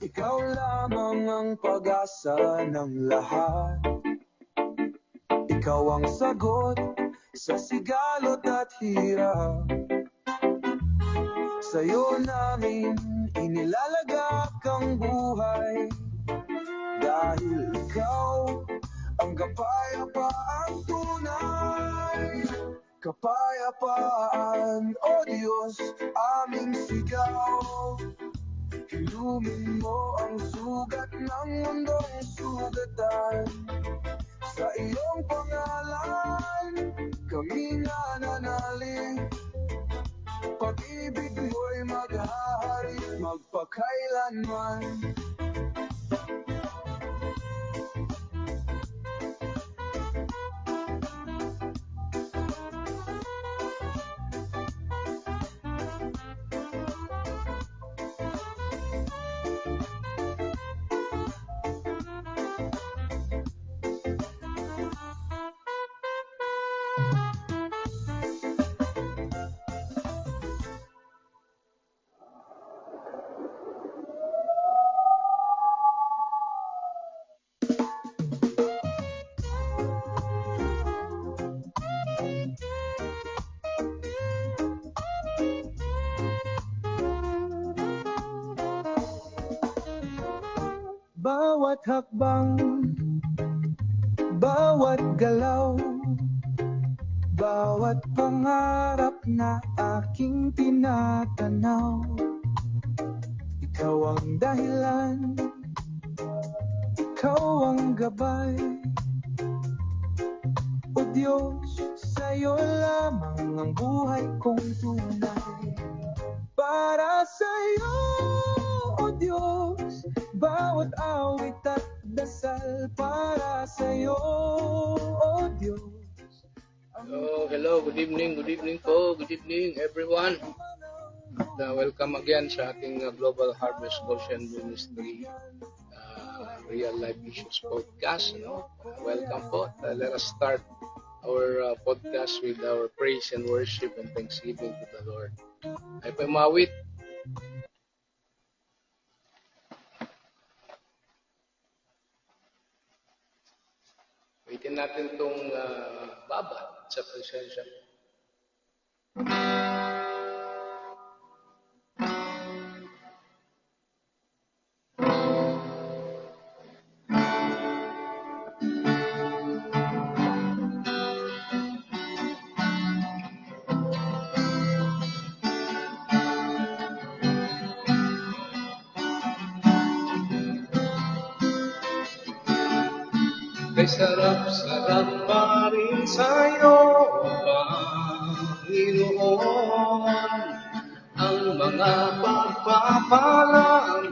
Ikaw lamang ang pag-asa ng lahat. Ikaw ang sagot sa sigalot at hirap. Sa'yo namin inilalagak ang buhay, dahil ikaw ang kapayapaan tunay. Kapayapaan, O Diyos, aming sigaw. Ilumin mo ang sugat ng mundong sugatan. Sa iyong pangalan, kami nananalig. Pag-ibig mo'y maghahari magpakailanman. Bawat hakbang, bawat galaw, bawat pangarap na aking tinatanaw. Ikaw ang dahilan, ikaw ang gabay. O Diyos, sa'yo lamang ang buhay kong tunay. Para sa'yo, O Diyos, bawat awit at dasal. Para sa'yo, O Diyos. Hello, good evening po, good evening everyone. Welcome again sa ating Global Harvest Goshen Ministry Real Life Issues Podcast. Welcome po. Let us start our podcast with our praise and worship and thanksgiving to the Lord. Ay po mawit. Waitin natin itong baba sa presensya. Kay sarap-sarap pa rin sa'yo, Panginoon. Ang mga pagpapalang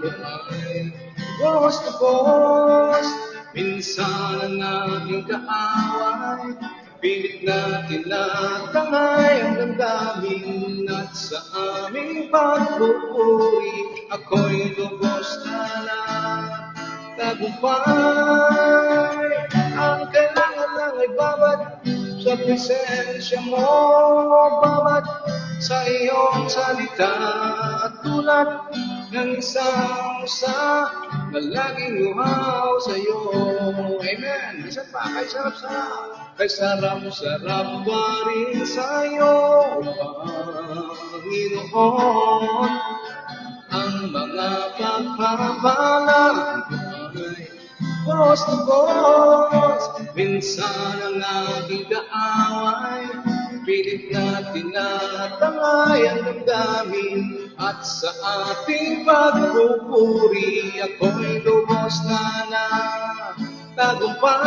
ay buhos na buhos. Minsan ang ating kaaway, pilit natin natangay ang damdamin. At sa aming pagpupuri, ako'y lubos na tagumpay. Ang kailangan lang ay babad sa presensya mo, babad sa iyong salita, tulad ng isang usa na laging uhaw sa iyo. Amen. Isa pa, kay sarap-sarap pa rin sa iyo, Panginoon. Ang mga pagpapalang buhos na buhos. Minsan ang ating kaaway, pilit na tinatangay ang damdamin. At sa ating pagpupuri, ako'y lubos na tagumpay.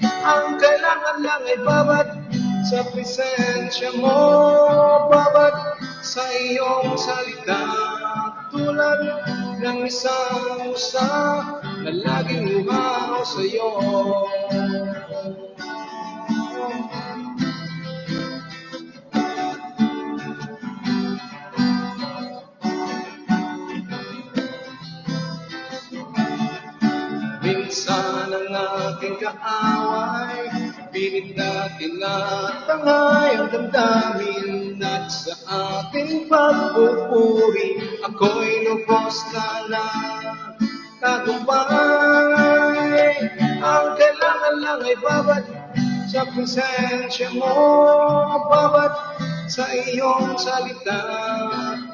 Ang kailangan lang ay babad sa presensya mo, babad sa iyong salita, tulad ng isang usa na laging uhaw sa iyo. Minsan ang aking kaaway, pilit natin na tangay ang damdamin at sa ating pagpupuri ako'y lubos na tagumpay. Ang kailangan lang ay bawat sa presensya mo, bawat sa iyong salita,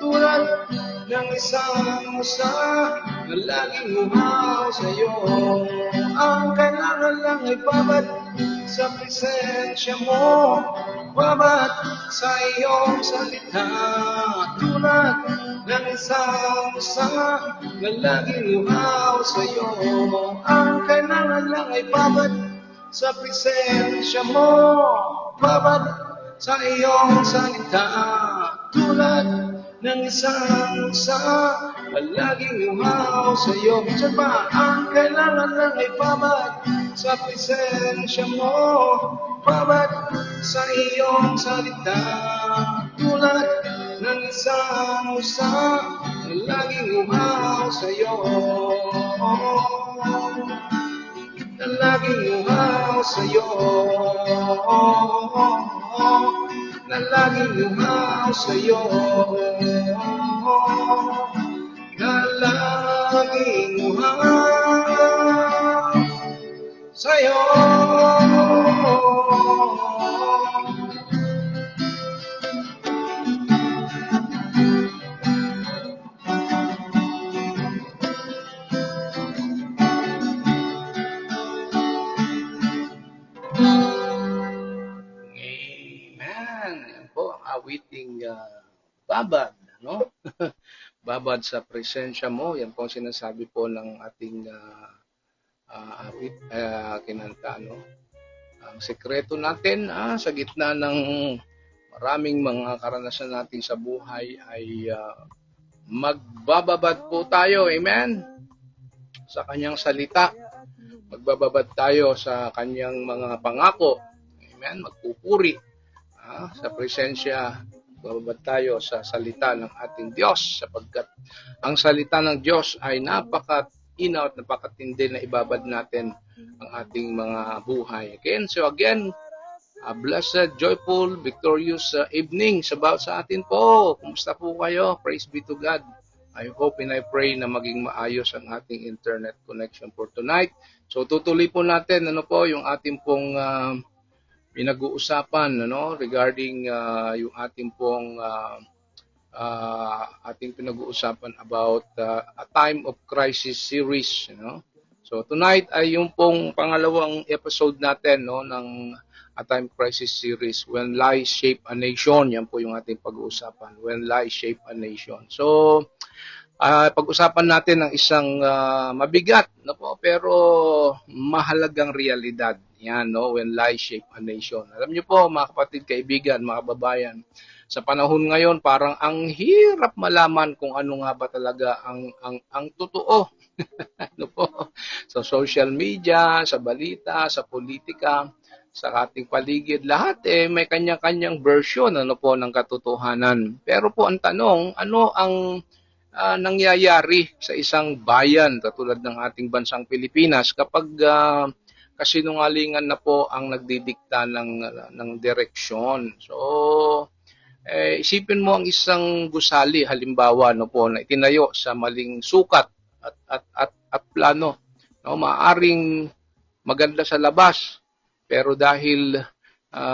tulad ng isang musa na laging uhaw sa'yo. Ang kailangan lang ay bawat sa presensya mo, bawat sa iyong salita, tulad ng isang musa na laging uhaw sa'yo. Ang kailangan lang ay bawat sa presensya mo, bawat sa iyong salita, tulad ng isang musa na laging uhaw sa'yo. Minsan pa, ang kailangan lang ay bawat sa presensya mo, bawat sa iyong salita, tulad ng isang musa na laging uhaw sa'yo. Na laging uhaw sa'yo, na laging uhaw sa'yo, na laging uhaw sa'yo. Awiting babad, no? Babad sa presensya mo, yan po ang sinasabi po ng ating awit, kinanta, no? Ang sekreto natin sa gitna ng maraming mga karanasan natin sa buhay ay magbababad po tayo, amen? Sa kanyang salita, magbababad tayo sa kanyang mga pangako, amen? Magpupuri sa presensya, bababad tayo sa salita ng ating Diyos sapagkat ang salita ng Diyos ay napaka-inaw at napakatindi na ibabad natin ang ating mga buhay. Okay? So again, a blessed, joyful, victorious evening sa atin po. Kumusta po kayo? Praise be to God. I hope and I pray na maging maayos ang ating internet connection for tonight. So tutuloy po natin yung ating pong pinag-uusapan regarding yung ating pong ating pinag-uusapan about a time of crisis series, So tonight ay yung pong pangalawang episode natin ng a time crisis series, When Lies Shape a Nation. Yan po yung ating pag-uusapan, When Lies Shape a Nation. So pag-usapan natin ng isang mabigat pero mahalagang realidad. Yan, when lies shape a nation. Alam niyo po, mga kapatid, kaibigan, mga kababayan, sa panahon ngayon, parang ang hirap malaman kung ano nga ba talaga ang totoo. Sa social media, sa balita, sa politika, sa ating paligid, lahat may kanya-kanyang version ng katotohanan. Pero po ang tanong, ano ang nangyayari sa isang bayan katulad ng ating bansang Pilipinas kapag kasinungalingan na po ang nagdidikta ng direksyon. So, isipin mo ang isang gusali halimbawa na itinayo sa maling sukat at plano. Maaring maganda sa labas pero dahil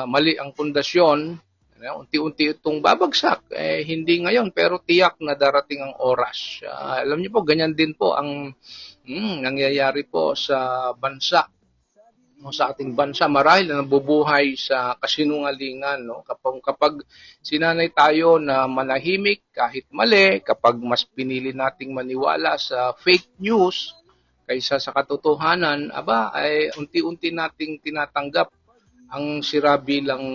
mali ang pundasyon, unti-unti itong babagsak. Hindi ngayon pero tiyak na darating ang oras. Alam niyo po, ganyan din po ang nangyayari po sa bansa. Sa ating bansa, marahil na nabubuhay sa kasinungalingan. Kapag sinanay tayo na manahimik kahit mali, kapag mas pinili nating maniwala sa fake news kaysa sa katotohanan, ay unti-unti nating tinatanggap ang sira bilang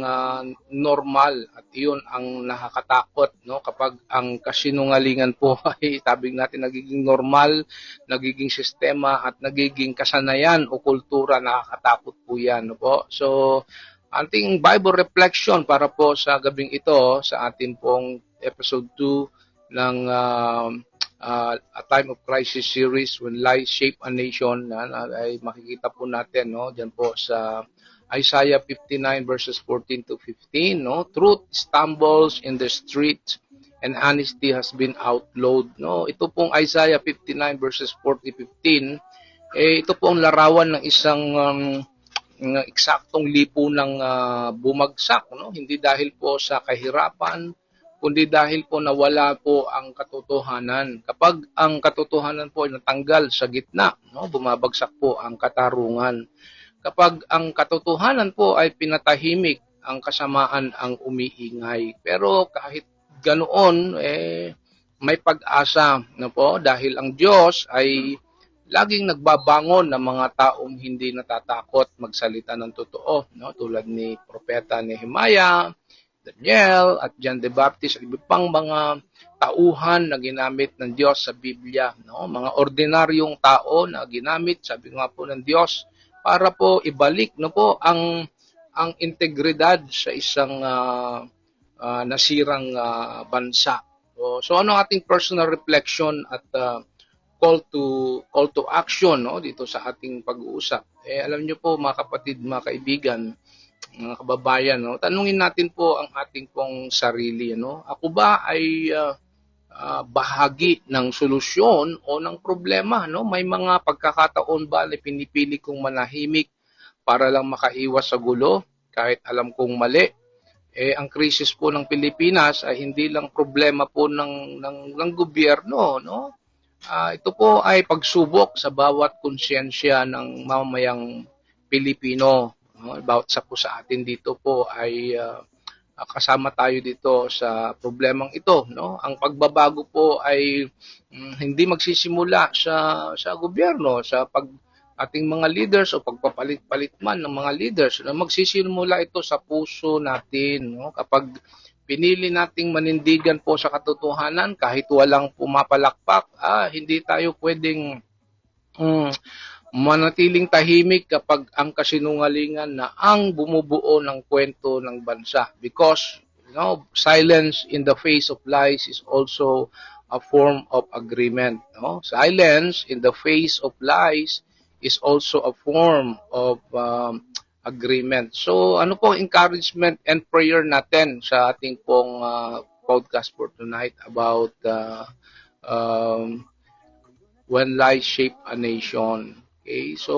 normal at iyon ang nakakatakot kapag ang kasinungalingan po ay tabing natin nagiging normal, nagiging sistema at nagiging kasanayan o kultura, nakakatakot po yan po. So ating Bible reflection para po sa gabing ito sa ating pong episode 2 ng A Time of Crisis series, When Lies Shape a Nation, ay makikita po natin diyan po sa Isaiah 59 verses 14 to 15, no? Truth stumbles in the street and honesty has been outlawed, no? Ito pong Isaiah 59 verses 40-15, ito po ang larawan ng isang eksaktong lipunang bumagsak, no? Hindi dahil po sa kahirapan, kundi dahil po nawala po ang katotohanan. Kapag ang katotohanan po ay natanggal sa gitna, no? Bumabagsak po ang katarungan. Kapag ang katotohanan po ay pinatahimik, ang kasamaan ang umiingay. Pero kahit ganoon, may pag-asa na po dahil ang Diyos ay laging nagbabangon ng mga taong hindi natatakot magsalita ng totoo, no? Tulad ni Propeta Nehemiah, Daniel, at John the Baptist, at iba pang mga tauhan na ginamit ng Diyos sa Biblia, no? Mga ordinaryong tao na ginamit, sabi nga po ng Diyos, para po ibalik, no po, ang integridad sa isang nasirang bansa. So ano ang ating personal reflection at call to action, no, dito sa ating pag-uusap? Alam niyo po, mga kapatid, mga kaibigan, mga kababayan, no, tanungin natin po ang ating pong sarili, no? Ako ba ay bahagi ng solusyon o ng problema, no? May mga pagkakataon ba na pinipili kong manahimik para lang makaiwas sa gulo kahit alam kong mali? Ang krisis po ng Pilipinas ay hindi lang problema po ng gobyerno, no? Ito po ay pagsubok sa bawat konsyensya ng mamamayang Pilipino. No? Bawat sa po sa atin dito po ay kasama tayo dito sa problemang ito, no? Ang pagbabago po ay hindi magsisimula sa gobyerno, sa ating mga leaders o pagpapalit-palit man ng mga leaders. No? Magsisimula ito sa puso natin, no? Kapag pinili nating manindigan po sa katotohanan kahit walang pumapalakpak, hindi tayo pwedeng manatiling tahimik kapag ang kasinungalingan na ang bumubuo ng kwento ng bansa. Because, silence in the face of lies is also a form of agreement. No? Silence in the face of lies is also a form of agreement. So, ano po encouragement and prayer natin sa ating pong podcast for tonight about when lies shape a nation. Okay, so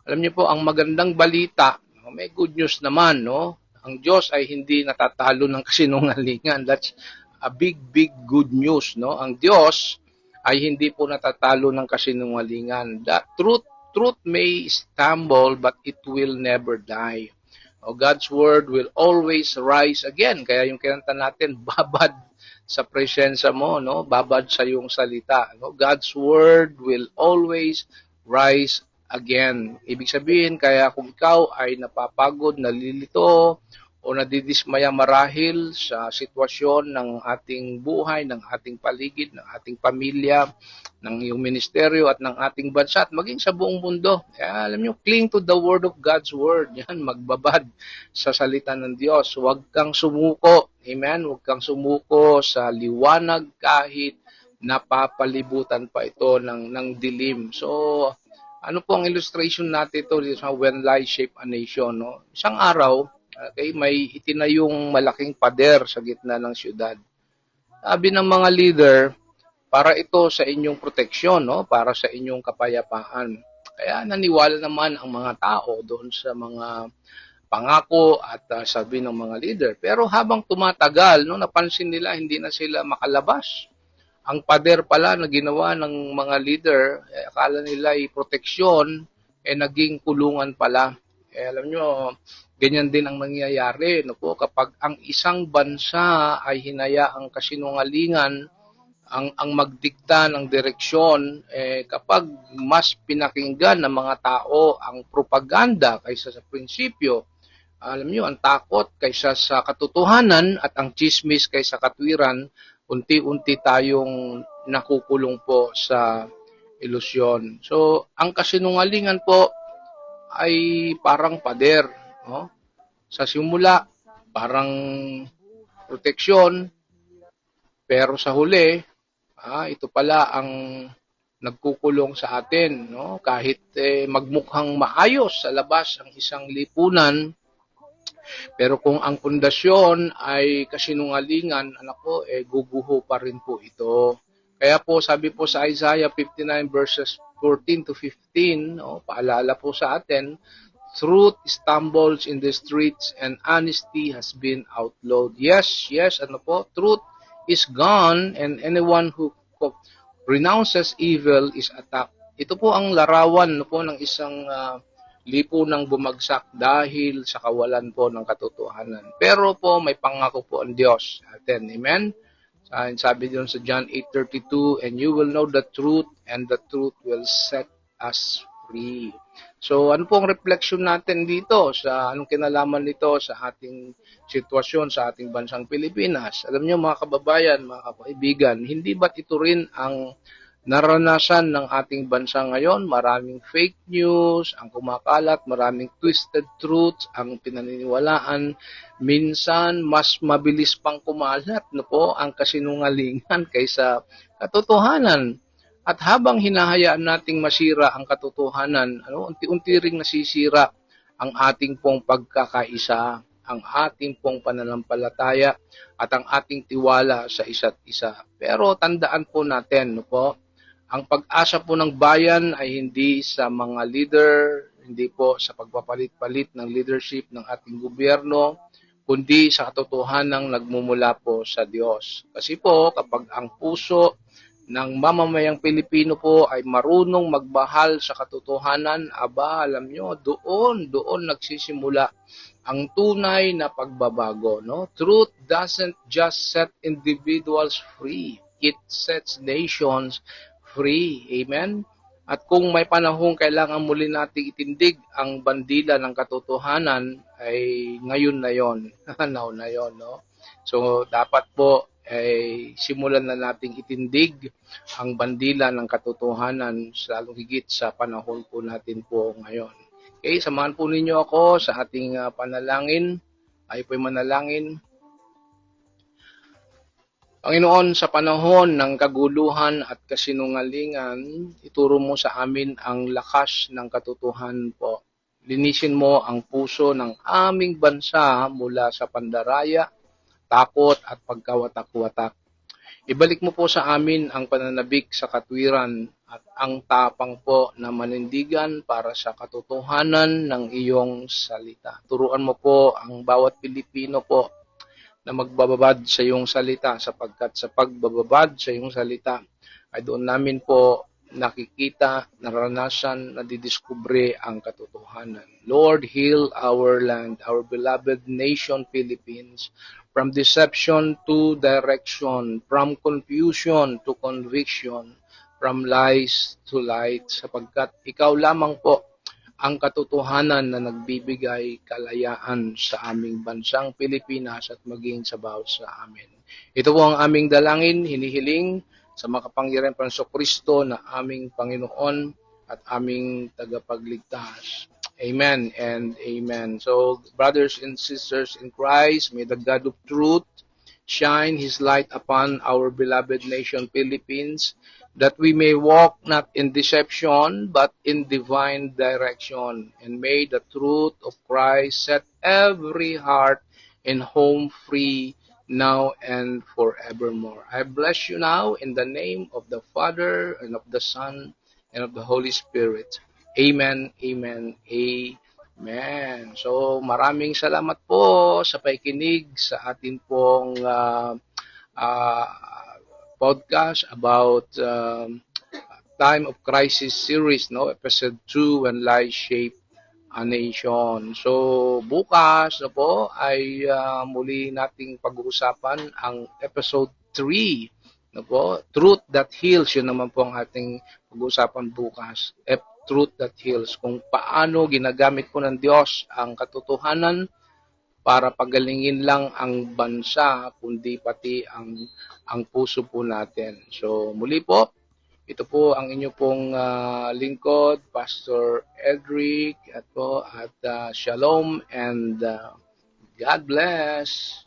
alam niyo po, ang magandang balita, may good news naman, no? Ang Diyos ay hindi natatalo ng kasinungalingan. That's a big good news, no? Ang Diyos ay hindi po natatalo ng kasinungalingan. The truth may stumble, but it will never die. God's word will always rise again. Kaya yung kinanta natin, babad sa presensya mo, no? Babad sa iyong salita. No? God's word will always rise again. Ibig sabihin, kaya kung ikaw ay napapagod, nalilito, o nadidismaya marahil sa sitwasyon ng ating buhay, ng ating paligid, ng ating pamilya, ng iyong ministeryo at ng ating bansa at maging sa buong mundo. Kaya alam nyo, cling to the word of God's word. Yan, magbabad sa salita ng Diyos. Huwag kang sumuko. Amen? Huwag kang sumuko sa liwanag kahit napapalibutan pa ito ng dilim. So, ano po ang illustration natin ito sa when lies shape a nation? No? Isang araw, okay, may itinayong malaking pader sa gitna ng syudad. Sabi ng mga leader, para ito sa inyong proteksyon, no? Para sa inyong kapayapaan. Kaya naniwala naman ang mga tao doon sa mga pangako at sabi ng mga leader. Pero habang tumatagal, no, napansin nila hindi na sila makalabas. Ang pader pala na ginawa ng mga leader, akala nila ay proteksyon, naging kulungan pala. Alam nyo, ganyan din ang nangyayari, no po, kapag ang isang bansa ay hinayaang kasinungalingan ang magdikta ng direksyon, kapag mas pinakinggan ng mga tao ang propaganda kaysa sa prinsipyo, alam niyo, ang takot kaysa sa katotohanan at ang chismis kaysa katwiran, unti-unti tayong nakukulong po sa ilusyon. So, ang kasinungalingan po ay parang pader, no? Sa simula, parang proteksyon, pero sa huli, ito pala ang nagkukulong sa atin, no? Kahit magmukhang maayos sa labas ang isang lipunan, pero kung ang pundasyon ay kasinungalingan, anak ko, guguho pa rin po ito. Kaya po sabi po sa Isaiah 59 verses 14 to 15, no, paalala po sa atin, truth stumbles in the streets and honesty has been outlawed. Yes, ano po, truth is gone and anyone who renounces evil is attacked. Ito po ang larawan no po ng isang lipunang bumagsak dahil sa kawalan po ng katotohanan. Pero po may pangako po ang Diyos sa atin. Amen? Sabi doon sa John 8:32, and you will know the truth and the truth will set us free. So ano po ang reflection natin dito sa anong kinalaman nito sa ating sitwasyon sa ating bansang Pilipinas? Alam niyo mga kababayan, mga kaibigan, hindi ba't ito rin ang naranasan ng ating bansa ngayon? Maraming fake news ang kumakalat, maraming twisted truths ang pinaniniwalaan. Minsan, mas mabilis pang kumalat no po, ang kasinungalingan kaysa katotohanan. At habang hinahayaan nating masira ang katotohanan, unti-unti ring nasisira ang ating pong pagkakaisa, ang ating pong pananampalataya, at ang ating tiwala sa isa't isa. Pero tandaan po natin, no po, ang pag-asa po ng bayan ay hindi sa mga leader, hindi po sa pagpapalit-palit ng leadership ng ating gobyerno, kundi sa katotohanang nagmumula po sa Diyos. Kasi po, kapag ang puso ng mamamayang Pilipino po ay marunong magmahal sa katotohanan, alam nyo, doon nagsisimula ang tunay na pagbabago. No? Truth doesn't just set individuals free, it sets nations free. Amen? At kung may panahong kailangan muli nating itindig ang bandila ng katotohanan, ay ngayon na yon. Now na yon, no? So, dapat po ay simulan na nating itindig ang bandila ng katotohanan, lalong higit sa panahon po natin po ngayon. Okay, samahan po ninyo ako sa ating panalangin. Ay po'y manalangin. Panginoon, sa panahon ng kaguluhan at kasinungalingan, ituro mo sa amin ang lakas ng katotohanan po. Linisin mo ang puso ng aming bansa mula sa pandaraya, takot at pagkawatak-watak. Ibalik mo po sa amin ang pananabik sa katwiran at ang tapang po na manindigan para sa katotohanan ng iyong salita. Turuan mo po ang bawat Pilipino po na magbababad sa iyong salita, sapagkat sa pagbababad sa iyong salita ay doon namin po nakikita, naranasan, nadidiskubre ang katotohanan. Lord, heal our land, our beloved nation, Philippines, from deception to direction, from confusion to conviction, from lies to light, sapagkat ikaw lamang po ang katotohanan na nagbibigay kalayaan sa aming bansang Pilipinas at maging sa bawat sa amin. Ito po ang aming dalangin, hinihiling sa makapangyarihan ng Kristo na aming Panginoon at aming tagapagligtas. Amen and amen. So, brothers and sisters in Christ, may the God of truth shine His light upon our beloved nation, Philippines, that we may walk not in deception, but in divine direction. And may the truth of Christ set every heart and home free now and forevermore. I bless you now in the name of the Father, and of the Son, and of the Holy Spirit. Amen, amen, amen. So, maraming salamat po sa pakikinig sa atin pong podcast about Time of Crisis series, no? Episode 2, When Lies Shape a Nation. So, bukas na po ay muli nating pag-uusapan ang episode 3, no po? Truth That Heals, yun naman po ang ating pag-uusapan bukas. Truth That Heals, kung paano ginagamit po ng Diyos ang katotohanan para pagalingin lang ang bansa, kundi pati ang puso po natin. So muli po, ito po ang inyo pong lingkod, Pastor Edric, at Shalom and God bless.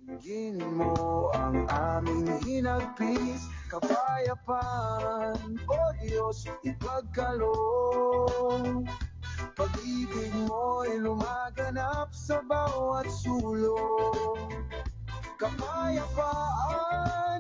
Dinggin mo ang aming hinagpis, kapayapaan, O Diyos, ipagkaloob. Pag-ibig mo'y lumaganap sa bawat sulok, kapayapaan